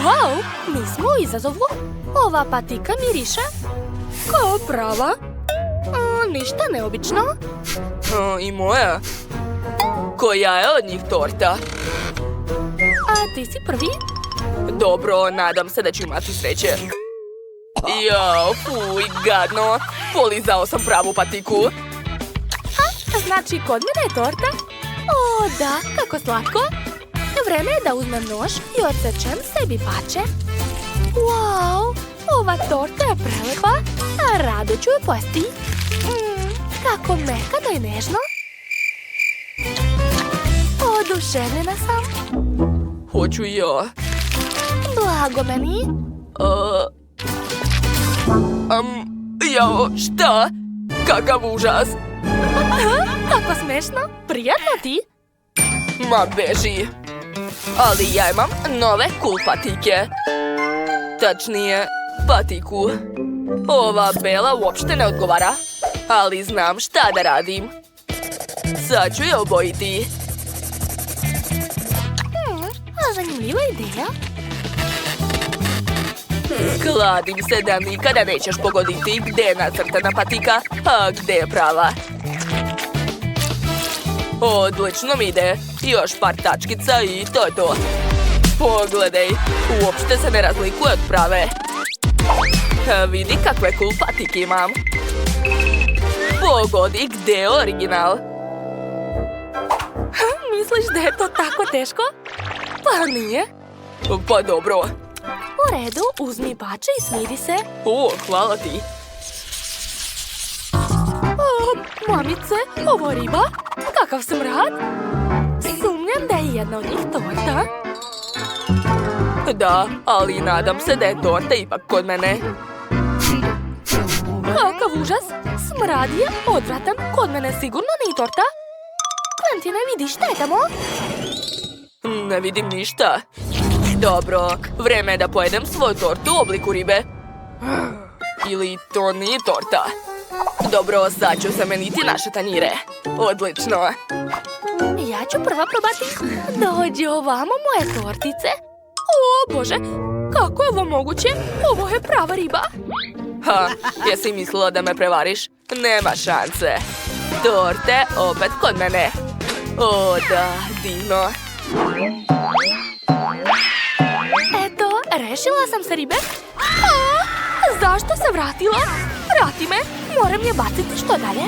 Wow, mi smo u izazovu. Ova patika miriše kao prava. Ništa neobično. I moja. Koja je od njih torta? A ti si prvi? Dobro, nadam se da ću imati sreće. Jao, fuj, gadno. Polizao sam pravu patiku. Znači, kod mene je torta? O, da, kako slatko. Vreme je da uzmem nož i odsečem sebi pače. Wow, ova torta je prelepa, a rado ću je pojesti. Kako mekano i nežno. Oduševljena sam. Hoću ja. Blago meni. Jao, šta? Kakav užas. Kako smešno. Prijatno ti? Ma beži. Ali ja imam nove cool patike. Tačnije, patiku. Ova bela uopšte ne odgovara. Ali znam šta da radim. Sad ću je obojiti. Zanimljiva ideja. Kladim se da nikada nećeš pogoditi gde je nacrtana patika, a gde je prava. Odlično mi ide. Još par tačkica i to je to. Pogledaj, uopšte se ne razlikuje od prave. Vidi kakve cool patike imam. Pogodi gde je original. Misliš da je to tako teško? Pa nije. Pa dobro. U redu, uzmi pače i smiri se. O, hvala ti. Mamice, ovo je riba? Kakav smrad? Sumnjam da je jedna od njih torta. Da, ali nadam se da je torta ipak kod mene. Kakav užas! Smrad je odvratan, kod mene sigurno nije torta. Kventine, vidi šta je tamo? Ne vidim ništa. Dobro, vreme je da pojedem svoju tortu u obliku ribe. Ili to nije torta. Dobro, sad ću zameniti naše tanjire. Odlično. Ja ću prva probati. Dođi ovamo moje tortice. O, Bože, kako je ovo moguće? Ovo je prava riba. Ha, jesi mislila da me prevariš? Nema šanse. Torte opet kod mene. O, da, divno. Eto, rešila sam se ribe. Zašto se vratila? Vrati me, moram je baciti što dalje.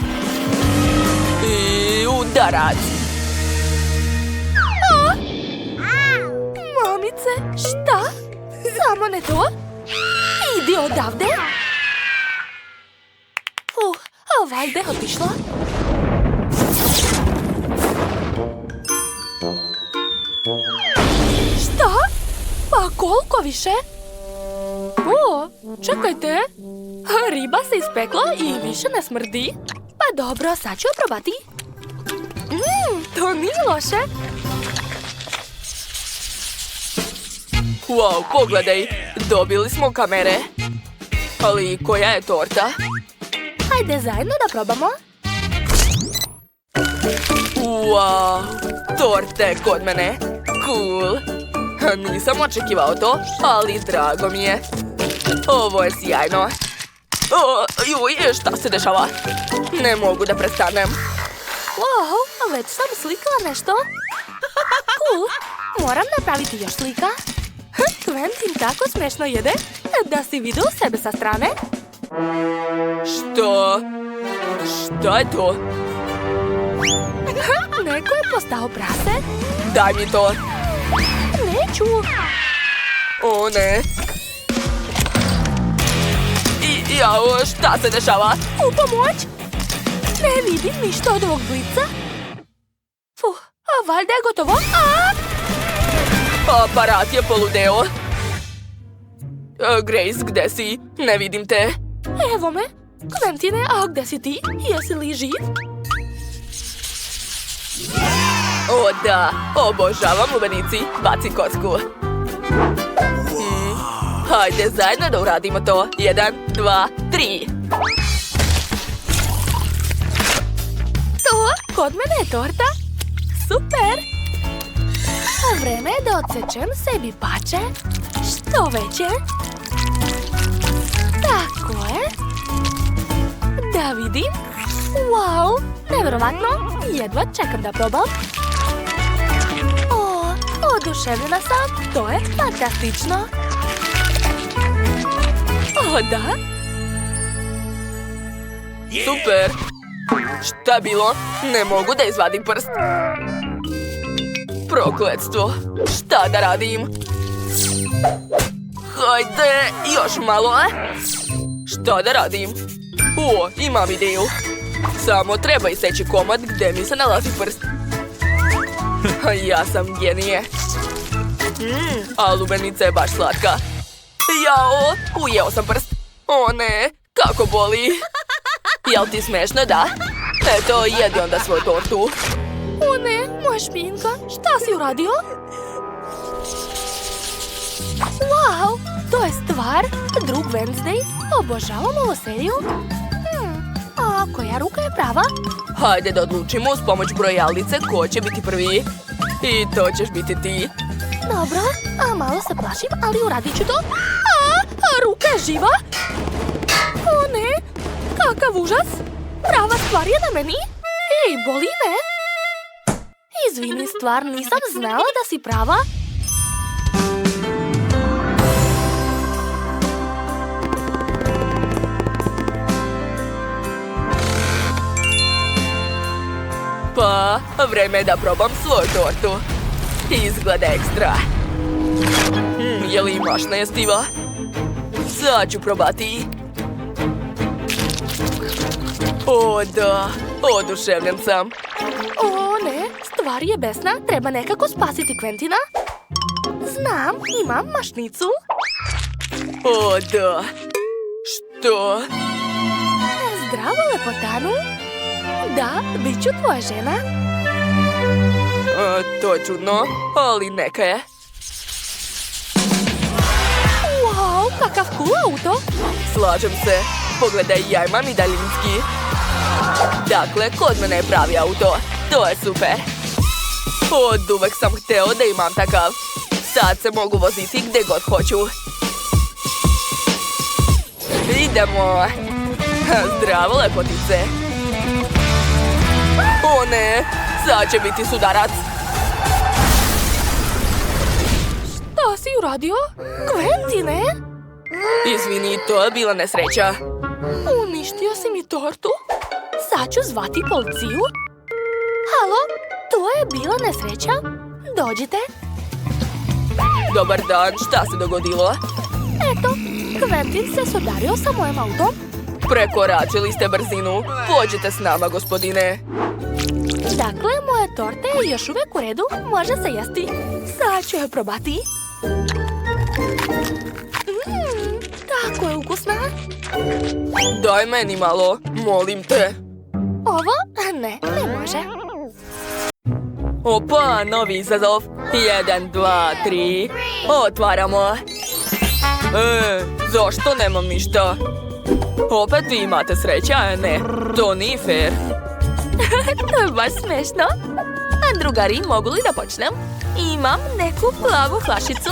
I udarac. Mamice, šta? Samo ne to. Idi odavde. Valjda je otišla. Šta? Pa koliko više? O, čekajte. Riba se ispekla i više ne smrdi. Pa dobro, sad ću je probati. To nije loše. Wow, pogledaj, dobili smo kamere. Ali koja je torta? Hajde zajedno da probamo. Wow, torte kod mene. Cool. Nisam očekivao to, ali drago mi je. Ovo je sjajno. Joj, šta se dešava? Ne mogu da prestanem. Wow, već sam slikala nešto. Cool, moram napraviti još slika. Quentin tako smešno jede da si vidio sebe sa strane. Što? Šta je to? Neko je postao prase. Daj mi to. Neću. O ne. Jao, šta se dešava? U pomoć. Ne vidim ništa od ovog blica. A valjda je gotovo. Aparat je poludeo. Grace, gde si? Ne vidim te. Evo me. Quentine, a gde si ti? Jesi li živ? O da, obožavam lubenici. Baci kocku. Hajde zajedno da uradimo to. 1, 2, 3. To, kod mene je torta. Super. Vreme je da odsečem sebi pače. Što veće. Tako je. Da vidim. Wow, nevjerovatno. Jedva čekam da probam. O, oduševljena sam. To je fantastično. O, da. Super! Šta bilo? Ne mogu da izvadim prst. Prokletstvo! Šta da radim? Hajde, još malo, Šta da radim? O, imam ideju. Samo treba iseći komad gdje mi se nalazi prst. Ja sam genije. A lubenica je baš slatka. Jao, ujeo sam prst. O ne, kako boli. Jel ti smešno, da? Eto, jedi onda svoju tortu. O ne, moja šminka. Šta si uradio? Wow, to je stvar. Drug Wednesday. Obožavam ovu seriju. A koja ruka je prava? Hajde da odlučimo uz pomoć brojalnice ko će biti prvi. I to ćeš biti ti. Dobro, a malo se plašim, ali uradit ću to. A ruka je živa? O ne, kakav užas. Prava stvar je na meni. Ej, boli me. Izvini, stvar, nisam znala da si prava. Pa, vreme je da probam svoju tortu. Izgleda ekstra. Je li imaš nejestiva? Sad ću probati. O da, oduševljen sam. O ne, stvar je besna, treba nekako spasiti Quentina. Znam, imam mašnicu. O da, što? Zdravo, lepotanu. Da, bit ću tvoja žena. To je čudno, ali neka je. Wow, kakav cool auto. Slažem se. Pogledaj, ja imam i daljinski. Dakle, kod mene je pravi auto. To je super. Od uvek sam hteo da imam takav. Sad se mogu voziti gdje god hoću. Idemo. Zdravo, lepotice. O ne, sad će biti sudarac. Šta si uradio? Quentine? Izvini, to je bila nesreća. Uništio si mi tortu. Sad ću zvati policiju. Halo, to je bila nesreća. Dođite. Dobar dan, šta se dogodilo? Eto, Quentin se sudario sa mojim autom. Prekoračili ste brzinu. Pođite s nama, gospodine. Dakle, moja torta je još uvijek u redu. Može se jesti. Sad ću je probati. Tako je ukusna. Daj meni malo, molim te. Ovo? Ne može. Opa, novi izazov. 1, 2, 3. Otvaramo. Zašto nemam ništa? Opet vi imate sreća, a ne? To nije fair. To je baš smešno. A drugari, mogu li da počnem? Imam neku plavu flašicu.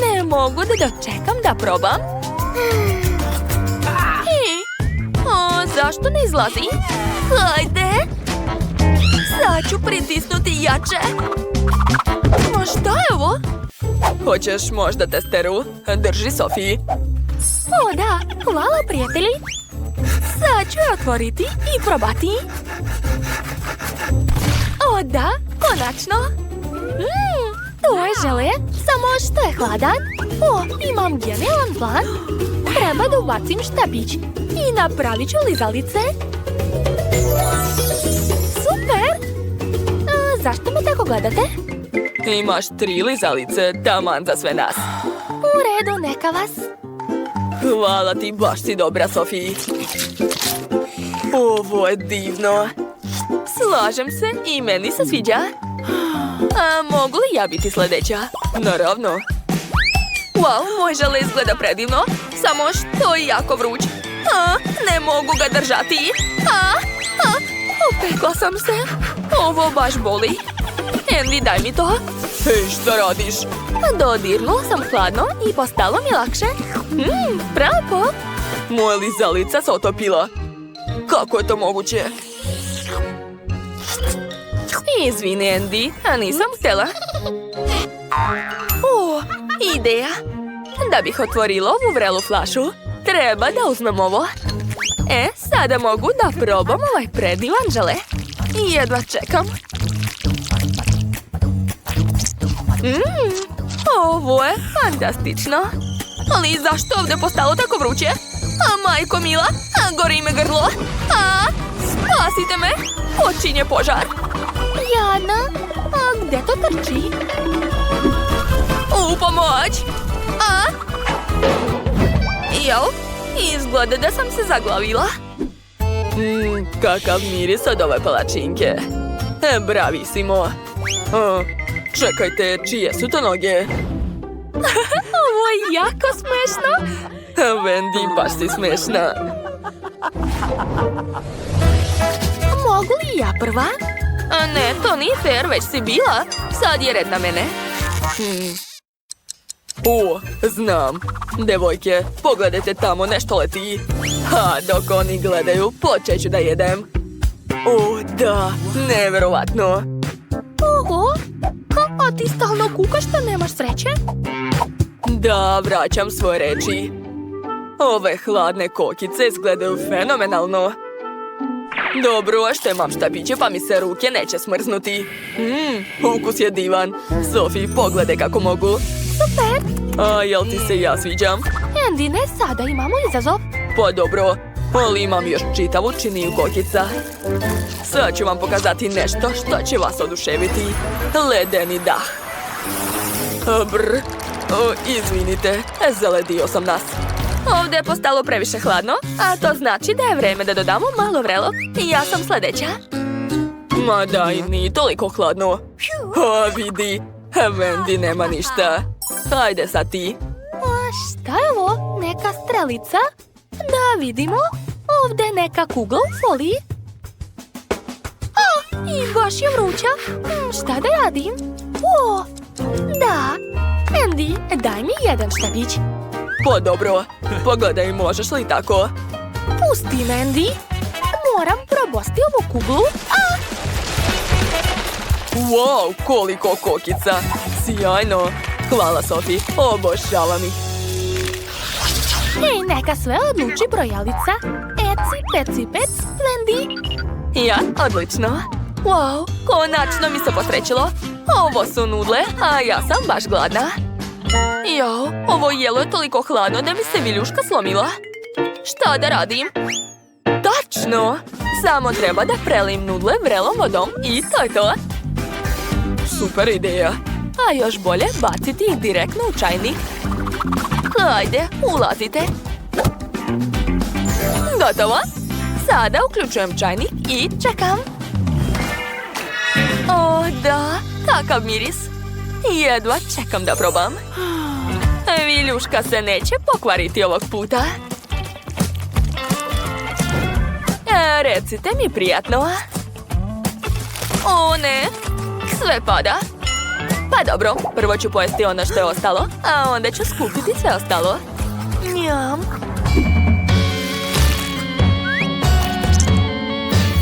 Ne mogu da dočekam da probam. Zašto ne izlazi? Hajde. Sad ću pritisnuti jače. Ma šta je ovo? Hoćeš možda testeru? Drži, Sofiji. O da, hvala prijatelji. Sad ću je otvoriti i probati. O da, konačno. To je žele, samo što je hladan. O, imam genijalan plan. Treba da ubacim štapić i napravit ću lizalice. Super! Zašto me tako gledate? Imaš 3 lizalice, taman za sve nas. U redu, neka vas. Hvala ti, baš si dobra, Sofiji. Ovo je divno. Slažem se i meni se sviđa. A mogu li ja biti sljedeća? Naravno. Wow, moj žele izgleda predivno. Samo što je jako vruć. Ne mogu ga držati. Opekla sam se. Ovo baš boli. Andy, daj mi to. Hej, šta radiš? Dodirnula sam hladno i postalo mi lakše. Prelepo. Moja lizalica se otopila. Kako je to moguće? Izvini, Andy, a nisam htjela. O, ideja. Da bih otvorila ovu vrelu flašu, treba da uzmem ovo. Sada mogu da probam ovaj predivan žele. Jedva čekam. Ovo je fantastično. Ali zašto ovdje postalo tako vruće? A majko mila, gori me grlo. Spasite me, počinje požar. Jadna, a gdje to trči? U pomoć! Jel, izgleda da sam se zaglavila. Kakav miris od ove palačinke. Bravissimo. Čekajte, čije su to noge? Ovo je jako smešno. Wendy, baš si smešna. Mogu li ja prva? Ne, to nije fair, već si bila. Sad je red na mene. O, znam. Devojke, pogledajte tamo, nešto leti. Dok oni gledaju, počet ću da jedem. O, da, nevjerovatno. Oho, a ti stalno kukaš da nemaš sreće? Da, vraćam svoje reči. Ove hladne kokice izgledaju fenomenalno. Dobro, što imam štapiće pa mi se ruke neće smrznuti. Ukus je divan. Sophie, pogledaj kako mogu. Super! Jel ti se ja sviđam? Andy, ne sada, imamo izazov. Pa dobro, ali imam još čitavu činiju kokica. Sad ću vam pokazati nešto što će vas oduševiti. Ledeni dah. Izvinite, zaledio sam nas. Ovdje je postalo previše hladno, a to znači da je vreme da dodamo malo vrelog. I ja sam sljedeća. Ma daj, nije toliko hladno. Vidi, Wendy nema ništa. Hajde sad ti. Šta je ovo? Neka strelica? Da vidimo. Ovdje je neka kugla u foliji. I baš je vruća. Šta da radim? Da. Andy, daj mi jedan štapić. Pa dobro, pogledaj, možeš li tako? Pusti me, Andy. Moram probosti ovu kuglu. Wow, koliko kokica. Sjajno. Hvala, Sophie, obožavam ih. Neka sve odluči brojalica. Eci, peci, pec, Wendy. Ja, odlično. Wow, konačno mi se posrećilo. Ovo su nudle, a ja sam baš gladna. Ovo jelo je toliko hladno da mi se viljuška slomila. Šta da radim? Tačno! Samo treba da prelim nudle vrelom vodom i to je to. Super ideja. A još bolje baciti ih direktno u čajnik. Hajde, ulazite. Gotovo. Sada uključujem čajnik i čekam. O, da, kakav miris. Jedva čekam da probam. Viljuška se neće pokvariti ovog puta. Recite mi prijatno. O ne, sve pada. Pa dobro, prvo ću pojesti ono što je ostalo, a onda ću skupiti sve ostalo. Njam.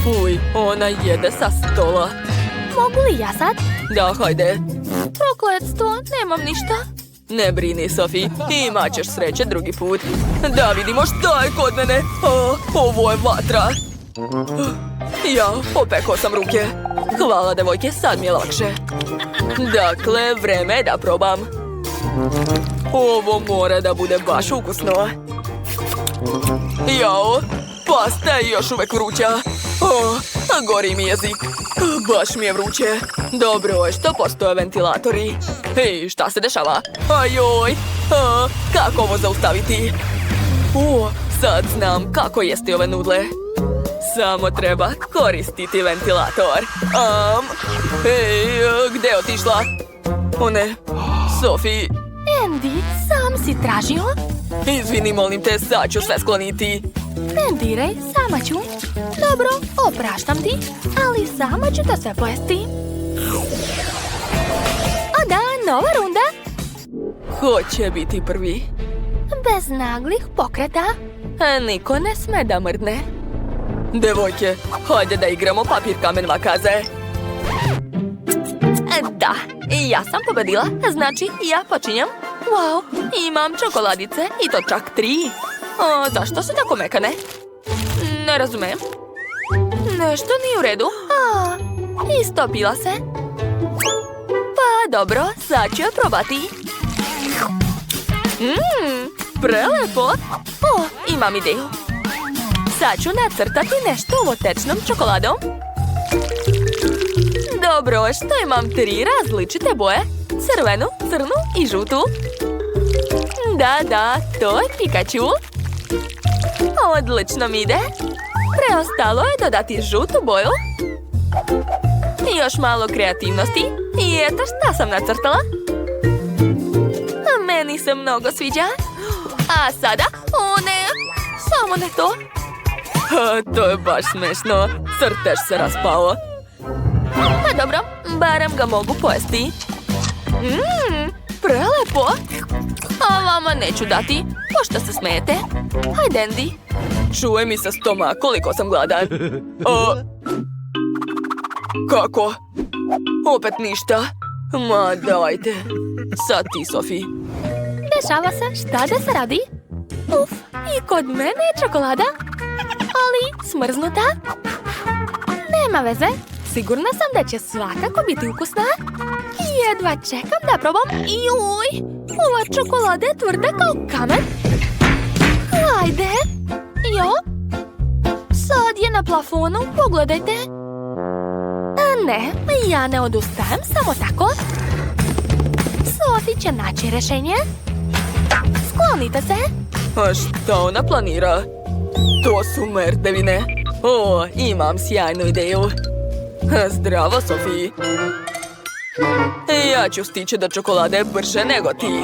Fuj, ona jede sa stola. Mogu li ja sad? Da, hajde. Prokletstvo, nemam ništa. Ne brini, Sophie, imat ćeš sreće drugi put. Da vidimo šta je kod mene. Ovo je vatra. Ja, opekao sam ruke. Hvala, devojke, sad mi je lakše. Dakle, vreme je da probam. Ovo mora da bude baš ukusno. Jao, pasta je još uvek vruća. Gori mi jezik. Baš mi je vruće. Dobro je što postoje ventilatori. Hej, šta se dešava? Ajoj, kako ovo zaustaviti? Sad znam kako jesti ove nudle. Samo treba koristiti ventilator. Hej, gde je otišla? O ne, Sophie. Andy, sam si tražio? Izvini, molim te, sad ću sve skloniti. Ne diraj, sama ću. Dobro, opraštam ti, ali sama ću da sve pojesti. Nova runda. Ko će biti prvi? Bez naglih pokreta. Niko ne sme da mrdne. Devojke, hajde da igramo papir, kamen, makaze. Da, ja sam pobedila, znači ja počinjem. Wow, imam čokoladice i to čak 3. Zašto su tako mekane? Ne razumem. Nešto nije u redu. Istopila se. Pa dobro, sad ću je probati. Prelepo. Imam ideju. Sad ću nacrtati nešto ovotečnom čokoladom. Dobro, što imam 3 različite boje. Crvenu, crnu i žutu. Da, to je Pikachu. Odlično mi ide. Preostalo je dodati žutu boju. I još malo kreativnosti. I eto šta sam nacrtala. Meni se mnogo sviđa. A sada, ne, samo ne to. To je baš smešno. Crtež se raspao. Pa dobro, barem ga mogu pojesti. Prelepo. A vama neću dati, pošto se smijete. Hajde, Andy. Čuje mi se stomak koliko sam gladan. Kako? Opet ništa? Ma dajte. Sad ti, Sophie. Dešava se, šta da se radi? Uf, i kod mene je čokolada. Ali smrznuta. Nema veze. Sigurna sam da će svakako biti ukusna. Jedva čekam da probam. Juj, ova čokolada je tvrda kao kamen. Hajde. Jo. Sad je na plafonu, pogledajte. Ne, ja ne odustajem samo tako. Sophie će naći rješenje. Sklonite se. A šta ona planira? To su merdevine. Imam sjajnu ideju. Zdravo, Sophie. Ja ću stići do čokolade brže nego ti.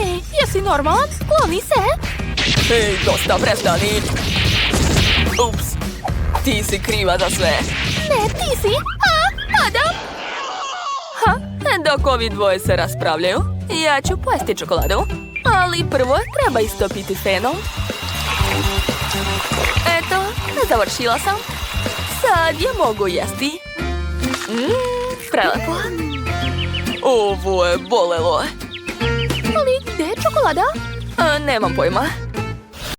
Ej, jesi normalan? Skloni se. Ej, dosta, prestani. Ups, ti si kriva za sve. Ne, ti si. Adam. Dok ovi dvoje se raspravljaju, ja ću pojesti čokoladu. Ali prvo treba istopiti fenom. Eto, završila sam. Sad je mogu jesti. Prelepo. Ovo je bolelo. Ali gdje je čokolada? Nemam pojma.